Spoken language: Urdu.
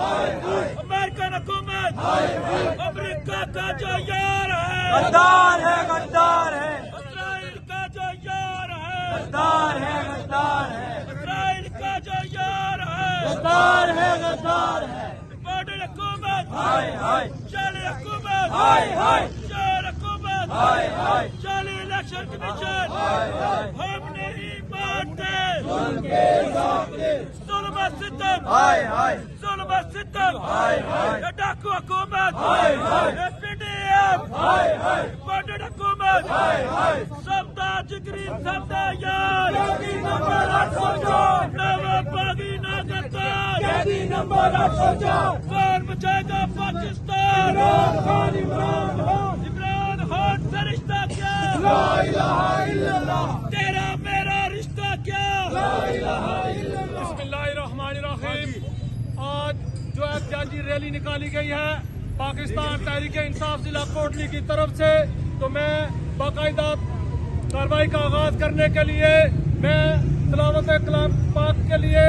امریکن حکومت امریکہ کا جو یار ہے غدار ہے، غدار ہے، اسرائیل کا جو یار ہے غدار ہے، غدار ہے، اسرائیل کا جو یار ہے غدار ہے، غدار ہے، ماڈل حکومت ہائے ہائے، جعلی حکومت ہائے ہائے، شیر حکومت ہائے ہائے، جعلی الیکشن کمیشن ہم نہیں مانتے ظلم و ستم ہائے ہائے، ظلم و ستم ہائے ہائے، یہ ڈاکو حکومت ہائے ہائے، یہ پی ڈی ایف ہائے ہائے، ماڈل حکومت ہائے ہائے، سبدا جگری سبدا یار قیدی نمبر 804، نو باغی ناگتار قیدی نمبر 804، کون بچائے گا پاکستان عمران خان، عمران خان، عمران خان سے رشتہ کیا لا الہ الا اللہ، تیرا میرا رشتہ کیا لا الہ الا اللہ۔ بسم اللہ الرحمن الرحیم۔ آج جو احتجاجی ریلی نکالی گئی ہے پاکستان تحریک انصاف ضلع کوٹلی کی طرف سے، تو میں باقاعدہ کارروائی کا آغاز کرنے کے لیے میں تلاوت کلام پاک کے لیے